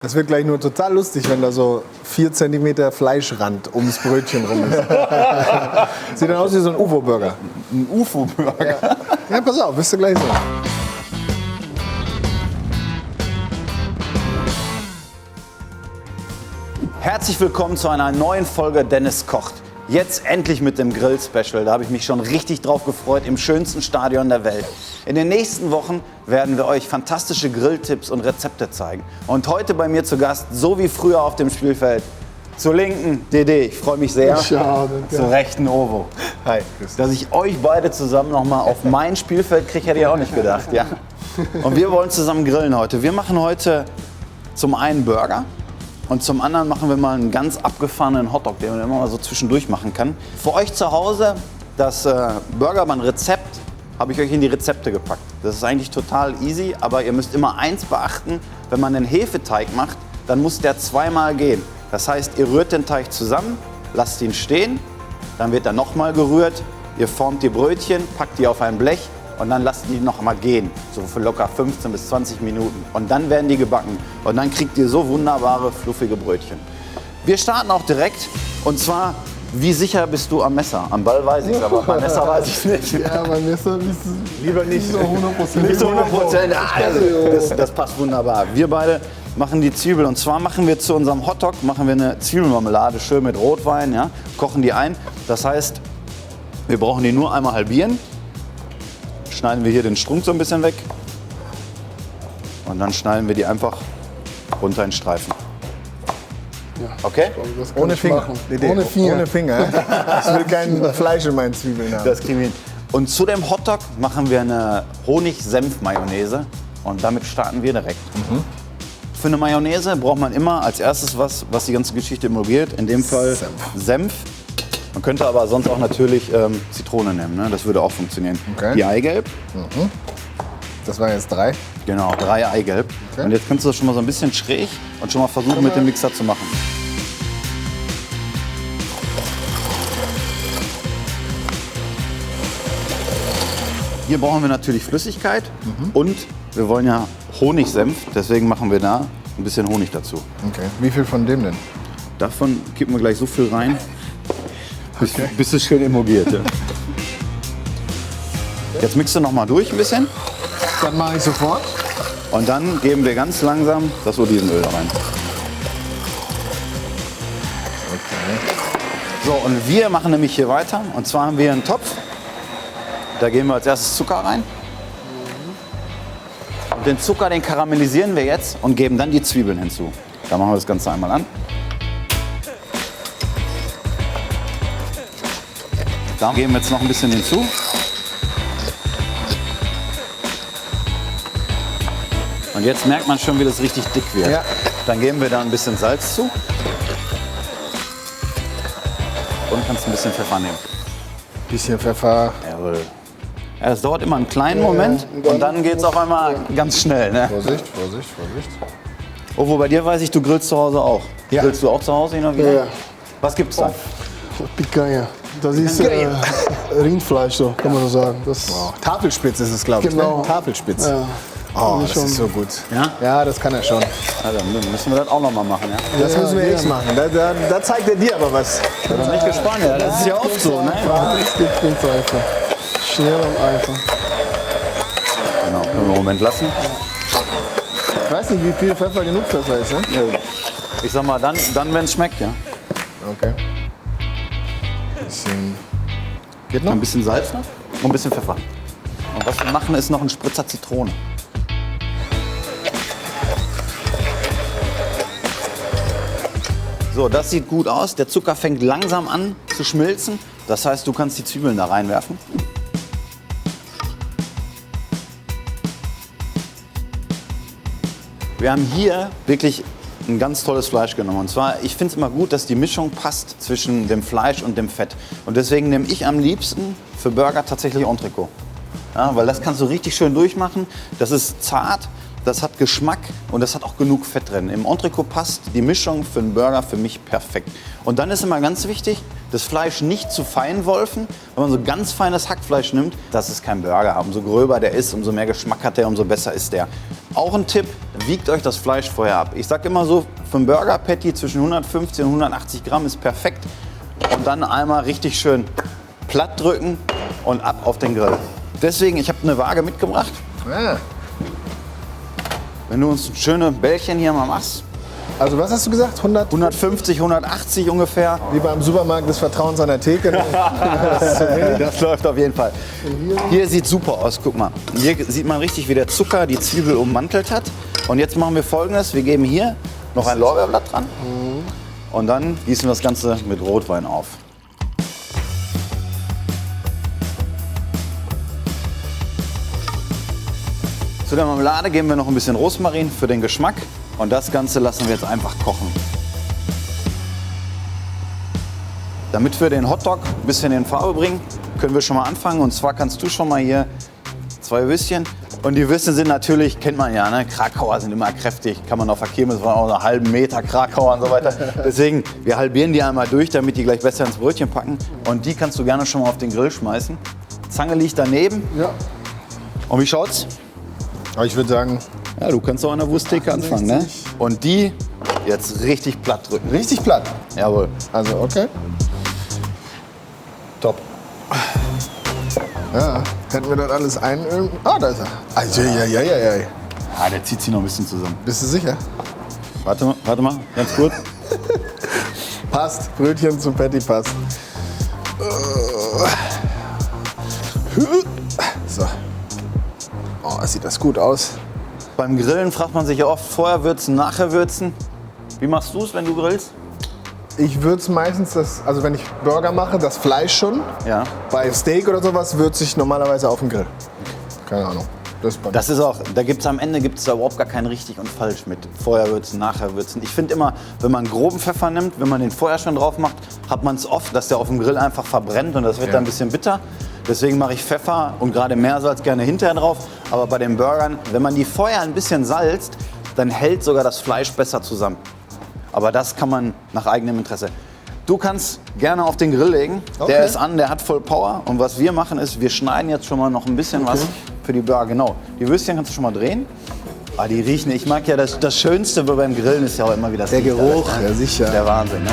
Das wird gleich nur total lustig, wenn da so 4 cm Fleischrand ums Brötchen rum ist. Sieht dann aus wie so ein UFO-Burger. Ein UFO-Burger? Ja, pass auf, wirst du gleich sehen. Herzlich willkommen zu einer neuen Folge Dennis kocht. Jetzt endlich mit dem Grill-Special. Da habe ich mich schon richtig drauf gefreut, im schönsten Stadion der Welt. In den nächsten Wochen werden wir euch fantastische Grilltipps und Rezepte zeigen. Und heute bei mir zu Gast, so wie früher auf dem Spielfeld, zur linken Dede, ich freue mich sehr, zur rechten Ovo. Hi. Dass ich euch beide zusammen nochmal auf mein Spielfeld kriege, hätte ich auch nicht gedacht. Ja. Und wir wollen zusammen grillen heute. Wir machen heute zum einen Burger. Und zum anderen machen wir mal einen ganz abgefahrenen Hotdog, den man immer mal so zwischendurch machen kann. Für euch zu Hause, das Burgermann-Rezept habe ich euch in die Rezepte gepackt. Das ist eigentlich total easy, aber ihr müsst immer eins beachten, wenn man den Hefeteig macht, dann muss der zweimal gehen. Das heißt, ihr rührt den Teig zusammen, lasst ihn stehen, dann wird er nochmal gerührt, ihr formt die Brötchen, packt die auf ein Blech und dann lasst die noch mal gehen, so für locker 15 bis 20 Minuten. Und dann werden die gebacken und dann kriegt ihr so wunderbare, fluffige Brötchen. Wir starten auch direkt und zwar, wie sicher bist du am Messer? Am Ball weiß ich es, aber beim Messer weiß ich nicht. Ja, beim Messer lieber nicht so 100%. Nicht so 100%, das passt wunderbar. Wir beide machen die Zwiebel und zwar machen wir zu unserem Hotdog machen wir eine Zwiebelmarmelade, schön mit Rotwein, ja, kochen die ein. Das heißt, wir brauchen die nur einmal halbieren. Schneiden wir hier den Strunk so ein bisschen weg und dann schneiden wir die einfach runter in Streifen. Ja. Okay? Ohne Finger. Ohne Finger. Ohne Finger. Ich will kein Fleisch in meinen Zwiebeln haben. Das kriegen wir hin. Und zu dem Hotdog machen wir eine Honig-Senf-Mayonnaise und damit starten wir direkt. Für eine Mayonnaise braucht man immer als erstes was die ganze Geschichte involviert. In dem Fall Senf. Man könnte aber sonst auch natürlich Zitrone nehmen, ne? Das würde auch funktionieren. Okay. Die Eigelb. Das waren jetzt 3. Genau, 3 Eigelb. Okay. Und jetzt kannst du das schon mal so ein bisschen schräg und schon mal versuchen mit dem Mixer zu machen. Hier brauchen wir natürlich Flüssigkeit und wir wollen ja Honigsenf, deswegen machen wir da ein bisschen Honig dazu. Okay. Wie viel von dem denn? Davon kippen wir gleich so viel rein, bis es schön emulgiert. Ja. Jetzt mixt du noch mal durch ein bisschen. Das mache ich sofort. Und dann geben wir ganz langsam das Olivenöl rein. So, und wir machen nämlich hier weiter. Und zwar haben wir einen Topf. Da geben wir als erstes Zucker rein. Und den Zucker, den karamellisieren wir jetzt und geben dann die Zwiebeln hinzu. Da machen wir das Ganze einmal an. Da geben wir jetzt noch ein bisschen hinzu. Und jetzt merkt man schon, wie das richtig dick wird. Ja. Dann geben wir da ein bisschen Salz zu. Und kannst ein bisschen Pfeffer nehmen. Bisschen Pfeffer. Jawohl. Ja, das dauert immer einen kleinen Moment und dann geht es auf einmal ganz schnell. Ne? Vorsicht, Vorsicht, Vorsicht. Oh, bei dir weiß ich, du grillst zu Hause auch. Ja. Grillst du auch zu Hause hin und wieder? Ja. Was gibt's da? Picanha. Das ist Rindfleisch, so kann man so sagen. Das Tafelspitz ist es, glaube ich. Genau. Ne? Tafelspitz. Ja. Oh, das ist so gut. Ja? Ja, das kann er schon. Also, dann müssen wir das auch noch mal machen. Ja? Das müssen wir jetzt machen. Da zeigt er dir aber was. Ich bin nicht gespannt. Ja? Das ist ja oft so. Ne? Das geht ganz einfach. Schnell und einfach. Genau, können wir einen Moment lassen. Ich weiß nicht, wie viel Pfeffer genug Pfeffer ist, ne? Ja. Ich sag mal, dann wenn es schmeckt. Ja? Okay. Bisschen. Geht noch? Ein bisschen Salz noch und ein bisschen Pfeffer. Und was wir machen, ist noch ein Spritzer Zitrone. So, das sieht gut aus. Der Zucker fängt langsam an zu schmilzen. Das heißt, du kannst die Zwiebeln da reinwerfen. Wir haben hier wirklich ein ganz tolles Fleisch genommen. Und zwar, ich finde es immer gut, dass die Mischung passt zwischen dem Fleisch und dem Fett. Und deswegen nehme ich am liebsten für Burger tatsächlich Entrecot. Ja, weil das kannst du richtig schön durchmachen. Das ist zart das hat Geschmack und das hat auch genug Fett drin. Im Entrecot passt die Mischung für einen Burger für mich perfekt. Und dann ist immer ganz wichtig, das Fleisch nicht zu fein wolfen. Wenn man so ganz feines Hackfleisch nimmt, das ist kein Burger. Umso gröber der ist, umso mehr Geschmack hat der, umso besser ist der. Auch ein Tipp, wiegt euch das Fleisch vorher ab. Ich sage immer so, für einen Burger-Patty zwischen 150 und 180 Gramm ist perfekt. Und dann einmal richtig schön platt drücken und ab auf den Grill. Deswegen, ich habe eine Waage mitgebracht. Ja. Wenn du uns schöne Bällchen hier mal machst, Also was hast du gesagt? 100? 150, 180 ungefähr. Wie beim Supermarkt des Vertrauens an der Theke. Das läuft auf jeden Fall. Hier sieht super aus, guck mal. Hier sieht man richtig, wie der Zucker die Zwiebel ummantelt hat. Und jetzt machen wir Folgendes, wir geben hier noch ein Lorbeerblatt dran. Und dann gießen wir das Ganze mit Rotwein auf. Zu der Marmelade geben wir noch ein bisschen Rosmarin für den Geschmack. Und das Ganze lassen wir jetzt einfach kochen. Damit wir den Hotdog ein bisschen in Farbe bringen, können wir schon mal anfangen. Und zwar kannst du schon mal hier 2 Würstchen. Und die Würstchen sind natürlich, kennt man ja, ne? Krakauer sind immer kräftig. Kann man auf der Kirmes, war auch einen halben Meter Krakauer und so weiter. Deswegen, wir halbieren die einmal durch, damit die gleich besser ins Brötchen packen. Und die kannst du gerne schon mal auf den Grill schmeißen. Zange liegt daneben. Ja. Und wie schaut's? Aber ich würde sagen, Ja, du kannst auch an der Wursttheke anfangen, ne? Und die jetzt richtig platt drücken. richtig platt. Jawohl. Also okay. Top. Ja, hätten wir das alles einölen. Ah, da ist er. Ja. Ah, der zieht sich noch ein bisschen zusammen. Bist du sicher? Warte mal, ganz kurz. Passt. Brötchen zum Patty passt. So. Oh, sieht das gut aus. Beim Grillen fragt man sich ja oft, vorher würzen, nachher würzen. Wie machst du es, wenn du grillst? Ich würze meistens also wenn ich Burger mache, das Fleisch schon. Ja. Bei Steak oder sowas würze ich normalerweise auf dem Grill. Keine Ahnung. Das ist auch, da am Ende gibt's da überhaupt gar kein richtig und falsch mit vorher würzen, nachher würzen. Ich finde immer, wenn man groben Pfeffer nimmt, wenn man den vorher schon drauf macht, hat man es oft, dass der auf dem Grill einfach verbrennt und das wird dann ein bisschen bitter. Deswegen mache ich Pfeffer und gerade Meersalz gerne hinterher drauf. Aber bei den Burgern, wenn man die vorher ein bisschen salzt, dann hält sogar das Fleisch besser zusammen. Aber das kann man nach eigenem Interesse. Du kannst gerne auf den Grill legen. Okay. Der ist an, der hat voll Power. Und was wir machen ist, wir schneiden jetzt schon mal noch ein bisschen was für die Burger. Genau. Die Würstchen kannst du schon mal drehen. Ah, die riechen. Ich mag ja das Schönste beim Grillen ist ja auch immer wieder das Der Riecht Geruch, alles, ne? ja sicher. Der Wahnsinn, ne?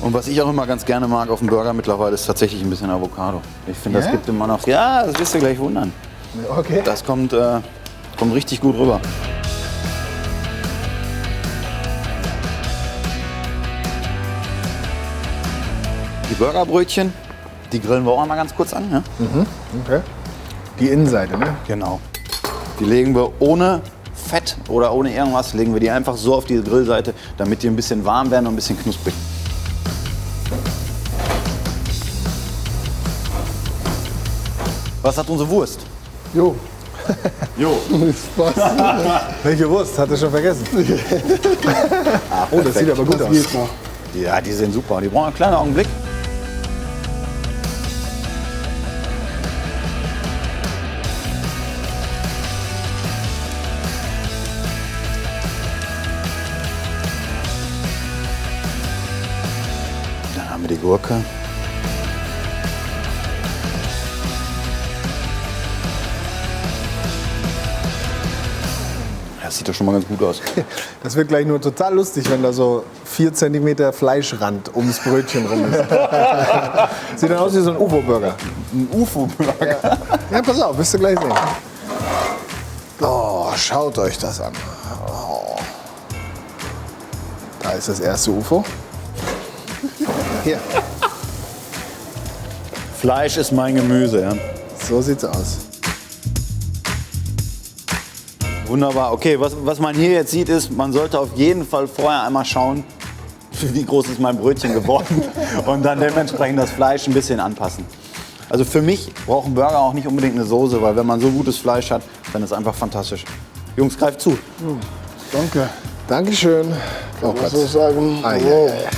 Und was ich auch immer ganz gerne mag auf dem Burger mittlerweile ist tatsächlich ein bisschen Avocado. Ich finde, das Ja? gibt immer noch. Ja, das wirst du gleich wundern. Okay. Das kommt richtig gut rüber. Die Burgerbrötchen, die grillen wir auch einmal ganz kurz an. Ja? Okay. Die Innenseite, ne? Genau. Die legen wir ohne Fett oder ohne irgendwas, legen wir die einfach so auf die Grillseite, damit die ein bisschen warm werden und ein bisschen knusprig. Was hat unsere Wurst? Jo. Jo. Spaß. Welche Wurst? Hat er schon vergessen. Oh, das sieht aber gut Das aus. geht noch. Ja, die sind super. Die brauchen einen kleinen Augenblick. Dann haben wir die Gurke. Das sieht doch schon mal ganz gut aus. Das wird gleich nur total lustig, wenn da so 4 cm Fleischrand ums Brötchen rum ist. Sieht dann aus wie so ein UFO-Burger. Ein UFO-Burger. Ja, pass auf, wirst du gleich sehen. Oh, schaut euch das an. Oh. Da ist das erste UFO. Hier, Fleisch ist mein Gemüse, ja. so sieht's aus. Wunderbar. Okay, was man hier jetzt sieht, ist, man sollte auf jeden Fall vorher einmal schauen, wie groß ist mein Brötchen geworden und dann dementsprechend das Fleisch ein bisschen anpassen. Also für mich braucht ein Burger auch nicht unbedingt eine Soße, weil wenn man so gutes Fleisch hat, dann ist es einfach fantastisch. Jungs, greift zu. Danke. Dankeschön. Oh Was soll ich sagen? Ah, ja, Wow. ja, ja.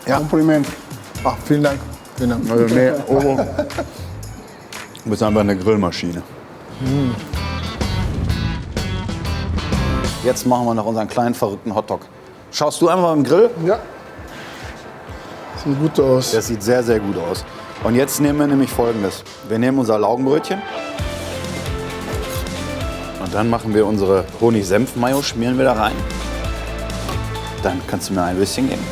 Ja. Kompliment. Ach, vielen Dank. Vielen Dank. Also, nee, Ovo. Du bist einfach eine Grillmaschine. Jetzt machen wir noch unseren kleinen verrückten Hotdog. Schaust du einmal beim Grill? Ja. Sieht gut aus. Das sieht sehr, sehr gut aus. Und jetzt nehmen wir nämlich Folgendes. Wir nehmen unser Laugenbrötchen. Und dann machen wir unsere Honig-Senf-Mayo, schmieren wir da rein. Dann kannst du mir ein bisschen geben.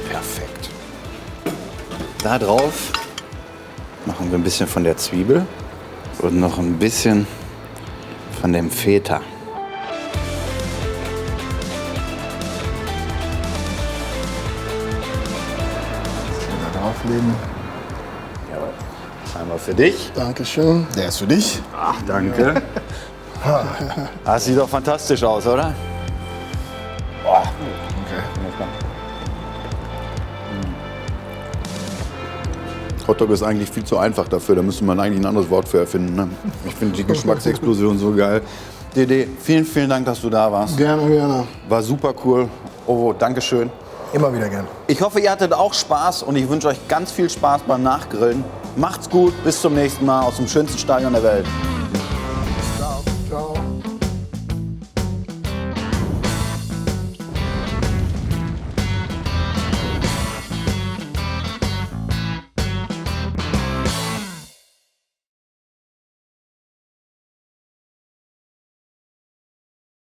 Perfekt. Da drauf machen wir ein bisschen von der Zwiebel und noch ein bisschen von dem Feta. Da drauflegen. Einmal für dich. Dankeschön. Der ist für dich. Ach, danke. Das sieht doch fantastisch aus, oder? Boah. Hotdog ist eigentlich viel zu einfach dafür. Da müsste man eigentlich ein anderes Wort für erfinden. Ne? Ich finde die Geschmacksexplosion so geil. Dede, vielen, vielen Dank, dass du da warst. Gerne, gerne. War super cool. Ovo, Dankeschön. Immer wieder gern. Ich hoffe, ihr hattet auch Spaß und ich wünsche euch ganz viel Spaß beim Nachgrillen. Macht's gut, bis zum nächsten Mal aus dem schönsten Stadion der Welt.